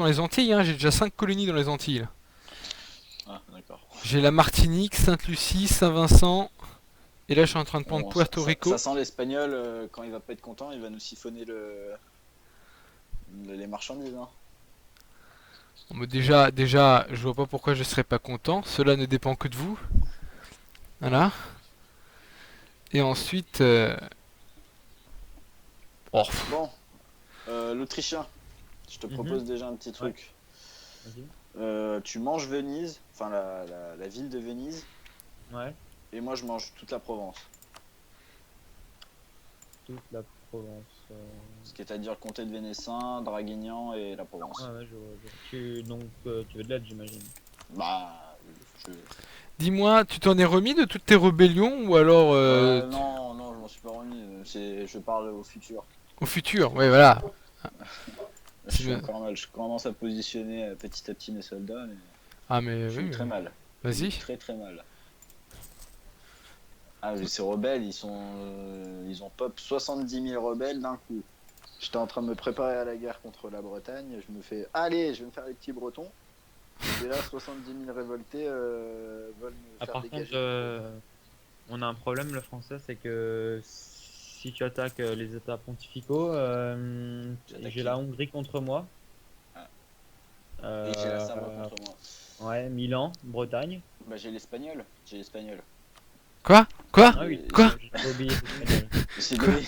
dans les Antilles, hein, j'ai déjà 5 colonies dans les Antilles. Là. Ah, d'accord. J'ai la Martinique, Sainte-Lucie, Saint-Vincent, et là je suis en train de prendre Bon, ça, Puerto ça, ça Rico. sent l'espagnol, quand il va pas être content, il va nous siphonner les marchandises, hein. Bon, mais déjà, je vois pas pourquoi je serais pas content. Cela ne dépend que de vous. Voilà. Et ensuite, oh, Bon, l'Autrichien, je te Mhm. propose déjà un petit Ouais, truc. vas-y. Tu manges Venise, enfin la ville de Venise, Ouais, et moi je mange toute la Provence. toute la Provence. Ce qui est à dire le comté de Vénessin, Draguignan et la Ouais, Provence. ouais, je vois. Donc, tu veux de l'aide, j'imagine. Bah, je... dis-moi, tu t'en es remis de toutes tes rébellions ou alors non, non, je m'en suis pas remis. Je parle au futur. au futur? Ouais, voilà. Je C'est suis bien. encore mal. Je commence à positionner petit à petit mes soldats, mais Ah mais je oui, vis très mal. Je vis vas-y. très très mal. Ah, mais ces rebelles, ils ont pop 70 000 rebelles d'un coup. J'étais en train de me préparer à la guerre contre la Bretagne. Je me fais, allez, je vais me faire les petits Bretons. Et là, 70 000 révoltés veulent me Ah, faire par contre, dégager mon peuple. on a un problème, le français, c'est que si tu attaques les États pontificaux, J'attaque j'ai qui? la Hongrie contre moi. Ah. Et j'ai la Savoie Euh, contre moi. ouais, Milan, Bretagne. Bah, j'ai l'espagnol. J'ai l'espagnol. Quoi? Quoi? Ah oui, Quoi? j'avais oublié l'espagnol. J'ai Quoi? les,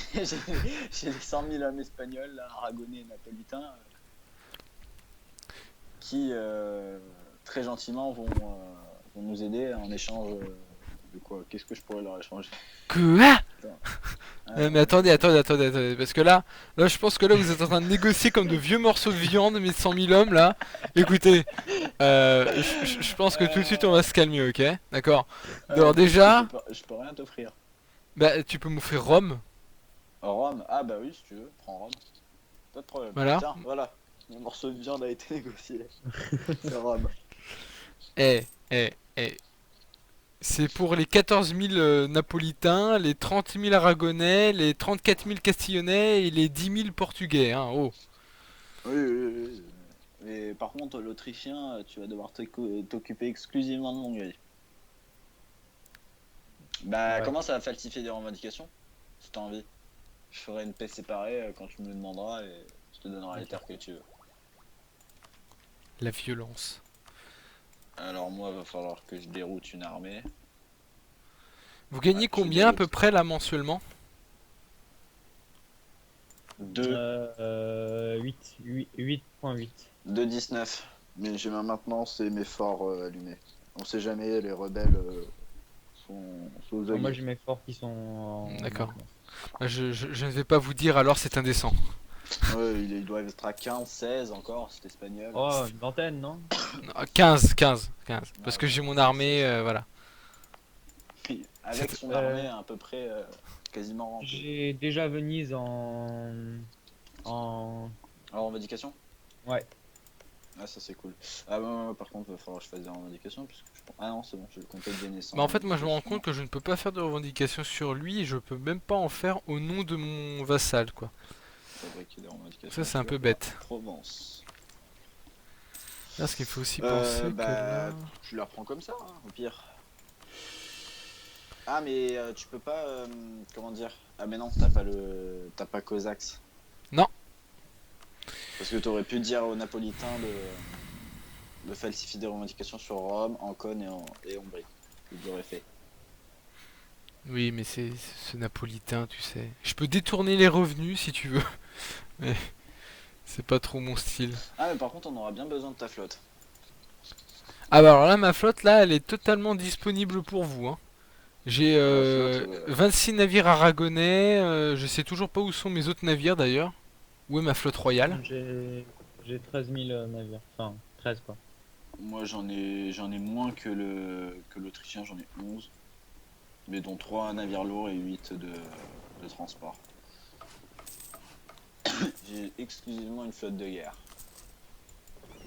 j'ai les 100 000 hommes espagnols, là, aragonais et napolitains, qui très gentiment vont nous aider en échange de quoi? Qu'est-ce que je pourrais leur échanger? Quoi? Putain. Mais attendez, parce que là, je pense que là, vous êtes en train de négocier comme de vieux morceaux de viande, mais 100 000 hommes, là. Écoutez, je pense que tout de suite, on va se calmer, ok? D'accord? Alors Écoute, déjà, je peux rien t'offrir. bah, tu peux m'offrir Rome, Rome? Ah bah oui, si tu veux, prends Rome. Pas de problème. voilà. Tiens, voilà. Mon morceau de viande a été négocié. C'est Rome. Eh, c'est pour les 14 000 napolitains, les 30 000 aragonais, les 34 000 castillonnais et les 10 000 portugais, hein, oh. Oui, oui, oui. Mais par contre, l'Autrichien, tu vas devoir t'occuper exclusivement de l'Hongrie. Bah, Ouais. commence à falsifier des revendications, si t'as envie. Je ferai une paix séparée quand tu me le demanderas et je te donnerai les Ok. terres que tu veux. La violence. Alors moi, va falloir que je déroute une armée. Vous Ouais, gagnez je combien à peu déroute. près là mensuellement? 2, 8.8. 2 19. Mais j'ai ma maintenance et mes forts allumés. On sait jamais, les rebelles sont aux Moi, aguets. j'ai mes forts qui sont en D'accord. maintenance. Je ne vais pas vous dire alors c'est indécent. Ouais, il doit être à 15, 16 encore, c'est espagnol. Oh, une vingtaine, non? Non, 15. Parce Ah que ouais, j'ai non, mon c'est armée, 16. voilà. Avec C'est- son armée Euh, à peu près quasiment remplie. j'ai déjà Venise en... Alors, revendication? Ouais. Ah, ça c'est cool. Ah, par contre, il va falloir que je fasse des revendications. Ah non, c'est bon, j'ai le compte de Bah en naissance fait moi je me rends revendication. compte que je ne peux pas faire de revendications sur lui et je peux même pas en faire au nom de mon vassal quoi. Fabriquer des Ça revendications c'est un peu sur la bête. Provence. Là ce qu'il faut aussi penser que là... Bah, tu la reprends comme ça, hein, au pire. Ah, mais tu peux pas. Comment dire? Ah, mais non, t'as pas Cossacks. Non, Parce que t'aurais pu dire aux Napolitains de falsifier des revendications sur Rome, Ancône et Ombrie. Ils l'auraient fait. oui mais c'est ce napolitain tu sais. Je peux détourner les revenus si tu veux. Mais c'est pas trop mon style. Ah, mais par contre, on aura bien besoin de ta flotte. Ah bah alors là ma flotte là elle est totalement disponible pour vous hein. J'ai La flotte, 26 navires aragonais, je sais toujours pas où sont mes autres navires d'ailleurs. Où est ma flotte royale? J'ai 13 000 navires. Enfin, 13 quoi. moi j'en ai moins que l'Autrichien, j'en ai 11. Mais dont 3 navires lourds et 8 de transport. J'ai exclusivement une flotte de guerre.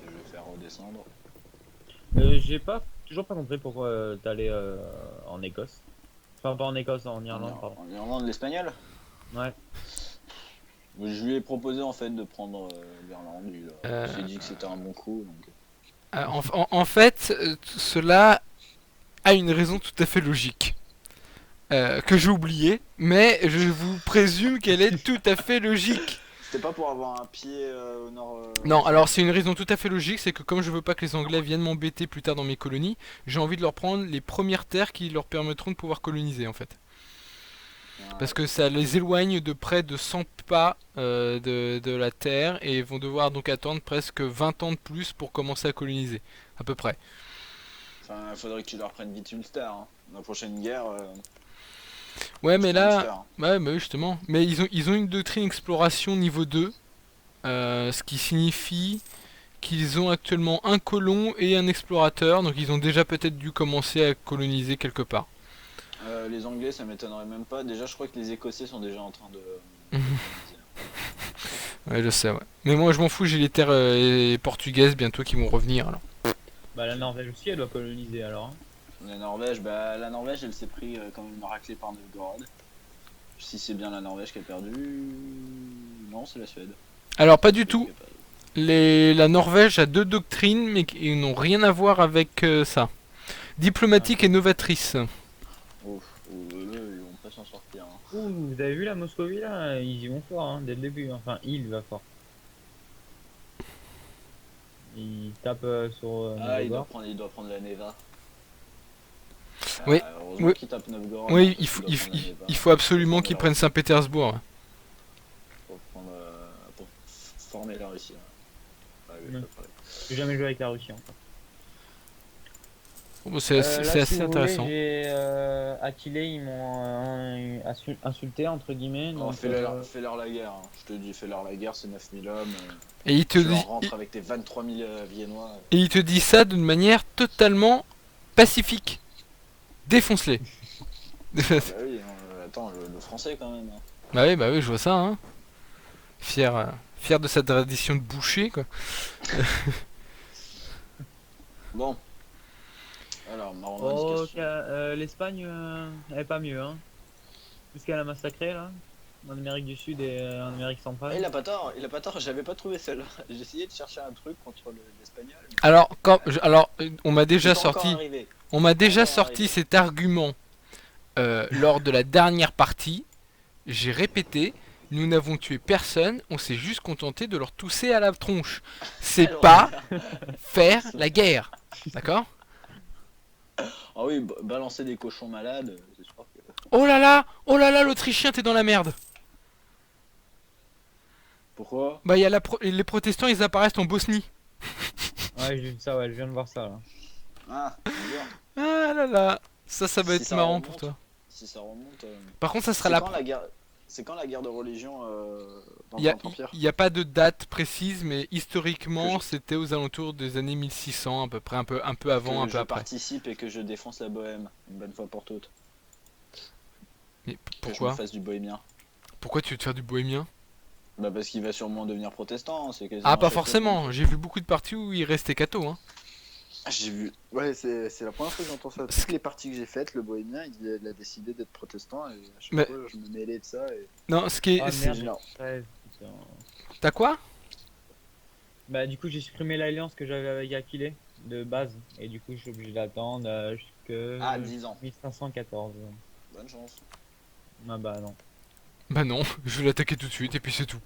Je vais faire redescendre. J'ai toujours pas compris pourquoi t'allais en Écosse. Enfin, pas en Écosse, en Irlande, pardon. En Irlande, l'espagnol. Ouais. Je lui ai proposé en fait de prendre l'Irlande. Euh, Il s'est dit que c'était un bon coup. Donc... En fait, cela a une raison tout à fait logique. Que j'ai oubliée, mais je vous présume qu'elle est tout à fait logique. C'était pas pour avoir un pied au nord. Non, alors c'est une raison tout à fait logique, c'est que comme je veux pas que les Anglais viennent m'embêter plus tard dans mes colonies, j'ai envie de leur prendre les premières terres qui leur permettront de pouvoir coloniser en fait. Parce que ça les éloigne de près de 100 pas de la terre et vont devoir donc attendre presque 20 ans de plus pour commencer à coloniser, à peu près. Enfin, il faudrait que tu leur prennes vite Ulster. Hein. La prochaine guerre. Ouais, mais là, Ulster. ouais, bah oui, justement, mais ils ont une doctrine exploration niveau 2, ce qui signifie qu'ils ont actuellement un colon et un explorateur, donc ils ont déjà peut-être dû commencer à coloniser quelque part. Les Anglais, ça m'étonnerait même pas. Déjà, je crois que les Écossais sont déjà en train de. Ouais, je sais, ouais. Mais moi, je m'en fous, j'ai les terres portugaises bientôt qui vont revenir, alors. Bah la Norvège aussi, elle doit coloniser alors. Hein. La Norvège, elle s'est pris quand même raclée par Novgorod. Si c'est bien la Norvège qui a perdu. Non, c'est la Suède. Alors, pas du Suède tout. qui a perdu. La Norvège a deux doctrines, mais qui n'ont rien à voir avec ça. Diplomatique et novatrice. Oh, eux, ils vont pas s'en sortir. Hein. Ouh, vous avez vu la Moscovie là? Ils y vont fort hein, dès le début. Enfin, il va fort. Il tape sur Novgorod. Il doit prendre la Neva. Oui, Heureusement oui. qu'il tape Novgorod. Oui, Parce qu'il doit prendre la Neva il faut absolument pour qu'ils former prennent Saint-Pétersbourg. Ouais. pour former la Russie. Ouais, oui, Non. pas de problème. J'ai jamais joué avec la Russie encore. Bon, c'est Là, assez si vous intéressant. voulez, j'ai Aquilé, ils m'ont insulté entre guillemets. Oh, Donc, fais-leur la guerre. Hein. Je te dis, fais-leur la guerre, c'est 9000 hommes. Et il te Tu leur dit, rentres avec tes 23 000 Viennois. et il te dit ça d'une manière totalement pacifique. Défonce-les. Bah oui, attends, le français quand même. Hein. Bah oui, je vois ça, hein. Fier de sa tradition de boucher, quoi. Bon. Alors, ma oh, revendication. l'Espagne, elle est pas mieux, hein. Tout ce qu'elle a massacré là, en Amérique du Sud et en Amérique Ah, centrale. il a pas tort, j'avais pas trouvé celle-là. J'ai essayé de chercher un truc contre l'Espagnol. Alors, on m'a déjà C'est pas encore sorti, arrivé. on m'a déjà Encore sorti arrivé. cet argument lors de la dernière partie. J'ai répété, nous n'avons tué personne, on s'est juste contenté de leur tousser à la tronche. C'est Alors, pas faire la guerre, d'accord? Ah oui, balancer des cochons malades, c'est sûr que. Oh là là, l'Autrichien, t'es dans la merde. Pourquoi? Bah, les protestants, ils apparaissent en Bosnie. Ouais, j'ai vu ça, ouais, je viens de voir ça là. Ah, bien. Ah là là, ça va Si être ça marrant remonte. pour toi. Si ça remonte. Par contre, ça sera C'est la. quand la guerre. C'est quand la guerre de religion dans Il y a, le Empire? y a pas de date précise, mais historiquement, Que je- c'était aux alentours des années 1600, à peu près, un peu avant, un Que peu je après. participe et que je défonce la bohème une bonne fois pour toutes. Mais Que je me pourquoi? fasse du bohémien. Pourquoi tu veux te faire du bohémien? Bah parce qu'il va sûrement devenir protestant, hein, c'est quasiment Ah, pas chaque fois forcément. qu'on- J'ai vu beaucoup de parties où il restait catho, hein. Ah, j'ai vu. Ouais, c'est la première fois que j'entends ça. Ce Toutes les parties que j'ai faites, le bohémien, il a décidé d'être protestant et à chaque Mais- fois je me mêlais de ça. Et... Non, ce qui est. Ah c'est- merde, génial. ouais, putain. T'as quoi? Bah du coup j'ai supprimé l'alliance que j'avais avec Aquilé de base et du coup je suis obligé d'attendre jusque Ah, 10 ans. 1514. Bonne chance. Ah bah non. Bah non, je vais l'attaquer tout de suite et puis c'est tout.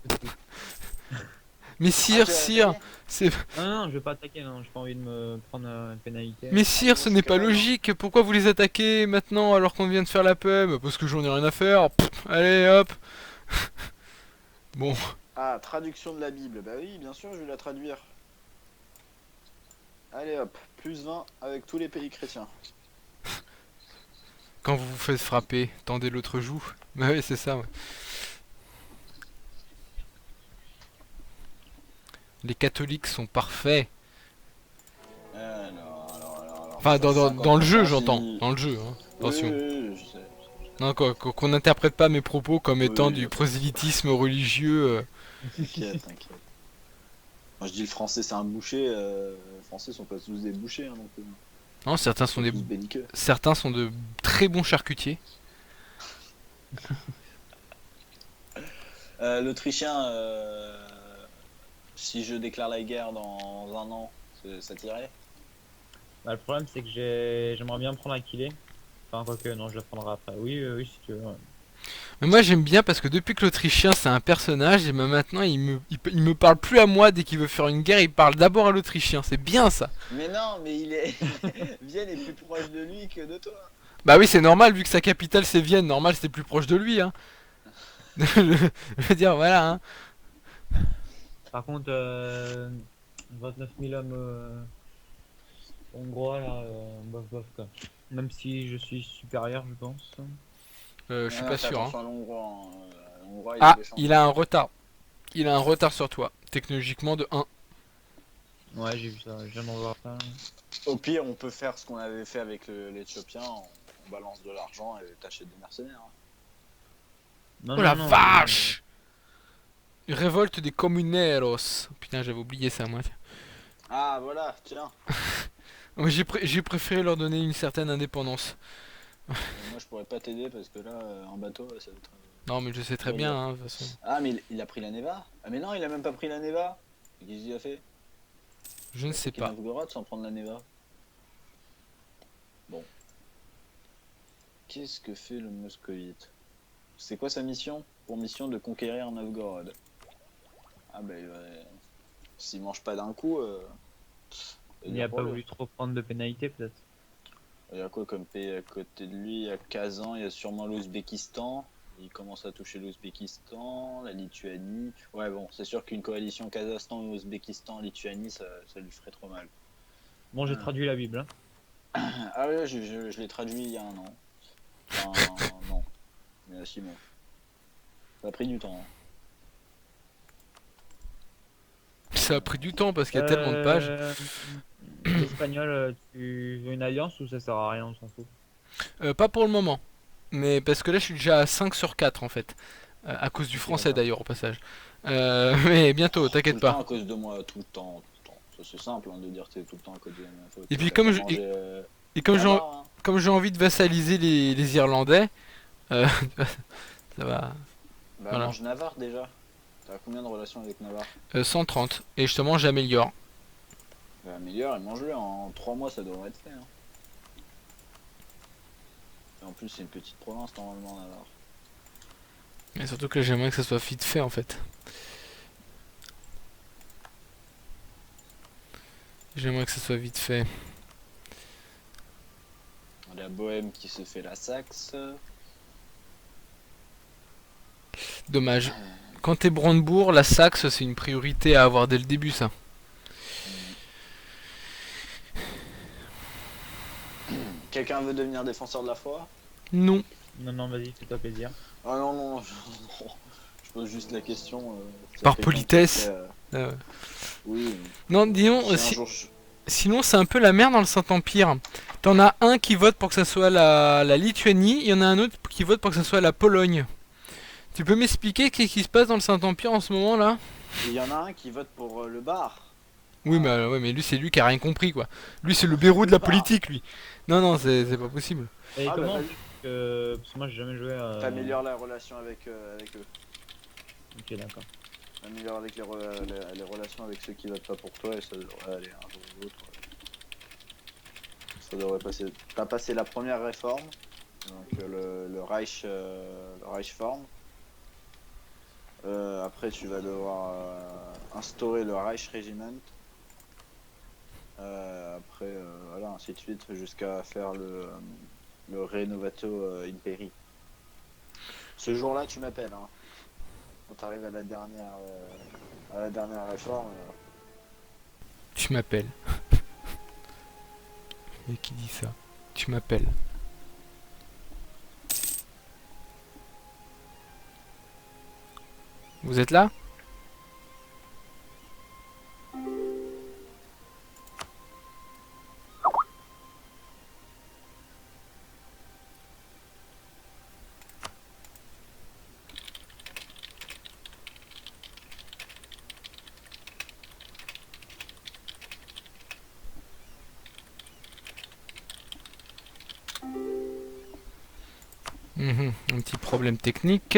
Mais Ah, sire, tu as sire, attaqué c'est. Non, je vais pas attaquer, non, j'ai pas envie de me prendre une pénalité. Mais sire, ce dans n'est ce pas cas-là, non. logique. Pourquoi vous les attaquez maintenant alors qu'on vient de faire la paix? Bah, parce que j'en ai rien à faire. Pff, allez, hop. Bon, Ah, traduction de la Bible. Bah oui, bien sûr, je vais la traduire. Allez hop, plus 20 avec tous les pays chrétiens. quand vous vous faites frapper, tendez l'autre joue. Bah oui, c'est ça. Ouais. Les catholiques sont parfaits. Alors. Enfin, Ça, dans le jeu, 50 j'entends. il- Dans le jeu, hein. Oui, Attention. oui, je sais. Non, qu'on n'interprète pas mes propos comme étant Oui, du bien sûr. prosélytisme religieux. T'inquiète, t'inquiète. Moi je dis le français c'est un boucher, les français sont pas tous des bouchers hein, donc Non, certains sont tous belliqueux. certains sont de très bons charcutiers. L'Autrichien, si je déclare la guerre dans un an, ça t'irait? Bah, le problème, c'est que j'aimerais bien prendre Aquilé. Enfin, quoique, non, je le prendrai après. Oui, oui, si tu veux. Ouais. Mais moi j'aime bien parce que depuis que l'Autrichien c'est un personnage, et ben maintenant il me parle plus à moi dès qu'il veut faire une guerre, il parle d'abord à l'Autrichien. C'est bien ça. Mais non, mais il est. Vienne est plus proche de lui que de toi. Bah oui, c'est normal vu que sa capitale c'est Vienne, normal c'était plus proche de lui, hein. Je veux dire, voilà, hein. Par contre, 29 000 hommes hongrois, là, bof, bof, quoi. Même si je suis supérieur, je pense. Je suis pas Fais sûr, hein. attention à l'Hongrois. Hein. L'Hongrois, il a Ah, des chances. il a un retard. Il a un retard sur toi, technologiquement de 1. Ouais, j'ai vu ça, je viens d'en voir ça. Au pire, on peut faire ce qu'on avait fait avec l'Éthiopien. On balance de l'argent et t'achètes des mercenaires. Hein. Non, Oh non, la non, vache! Révolte des Comuneros. Putain, j'avais oublié ça, moi. Ah, voilà, tiens. Moi, j'ai préféré leur donner une certaine indépendance. Moi, je pourrais pas t'aider parce que là, en bateau, ça va être. Non, mais je sais très Trop bien, dur. hein, de toute façon. Ah, mais il a pris la Neva? Ah, mais non, il a même pas pris la Neva. Qu'est-ce qu'il a fait? Je ne Il a sais attaqué pas. Novgorod sans prendre la Neva. Bon. Qu'est-ce que fait le moscovite? C'est quoi sa mission? Pour mission de conquérir Novgorod. Ah, bah, s'il mange pas d'un coup. il n'y a pas voulu trop prendre de pénalité, peut-être. Il y a quoi comme pays à côté de lui? Il y a Kazan, il y a sûrement l'Ouzbékistan. Il commence à toucher l'Ouzbékistan, la Lituanie. Ouais, bon, c'est sûr qu'une coalition Kazakhstan, Ouzbékistan, Lituanie, ça lui ferait trop mal. Bon, j'ai traduit la Bible. Hein. Ah ouais, je l'ai traduit il y a un an. Enfin, non, il y a 6 mois. Ça a pris du temps. Hein. Ça a pris du temps parce qu'il y a tellement de pages. L'espagnol, tu veux une alliance ou ça sert à rien, on s'en fout. Pas pour le moment. Mais parce que là, je suis déjà à 5 sur 4 en fait. À cause du Ok, français d'accord. d'ailleurs, au passage. Mais bientôt, Tout t'inquiète le pas. temps à cause de moi, tout le temps, tout le temps. Ça c'est simple hein, de dire que c'est tout le temps à cause de ma faute. Et puis T'as qu'à comme je, manger et comme j'ai Navarre, hein. comme j'ai envie de vassaliser les Irlandais, euh, ça va. Bah Voilà. mange Navarre déjà. T'as combien de relations avec Navarre? 130. Et justement, j'améliore. Bah meilleur et mange-le, en 3 mois ça devrait être fait. Hein. Et en plus c'est une petite province normalement Navarre. Et surtout que j'aimerais que ça soit vite fait en fait. J'aimerais que ça soit vite fait. La Bohème qui se fait la Saxe. Dommage. Quand t'es Brandebourg, la Saxe, c'est une priorité à avoir dès le début, ça. Quelqu'un veut devenir défenseur de la foi? Non. Non, non, vas-y, fais-toi plaisir. Ah non, non, je pose juste la question. C'est Par quelqu'un qui politesse. serait, Euh, Oui, Non, disons, si un si- jour sinon c'est un peu la merde dans le Saint-Empire. T'en as un qui vote pour que ça soit la Lituanie, il y en a un autre qui vote pour que ça soit la Pologne. Tu peux m'expliquer qu'est-ce qui se passe dans le Saint-Empire en ce moment là? il y en a un qui vote pour le bar. Oui, Ah. mais, ouais, mais lui c'est lui qui a rien compris quoi. Lui c'est le Bérou de la politique lui. Non, non, c'est pas possible. Et Ah, bah, comment vas-y. Parce que moi, j'ai jamais joué à. T'améliores la relation avec eux. Ok, d'accord. T'améliores avec les relations avec ceux qui votent pas pour toi et ça devrait aller un jour ou l'autre. Ça devrait passer. T'as passé la première réforme, donc le Reich forme. Après, tu vas devoir instaurer le Reich Regiment. Après, voilà, ainsi de suite, jusqu'à faire le Renovato Imperi. Ce jour-là, tu m'appelles. Hein. Quand t'arrives à la dernière réforme. Tu m'appelles. Et qui dit ça? Tu m'appelles. Vous êtes là? Un petit problème technique.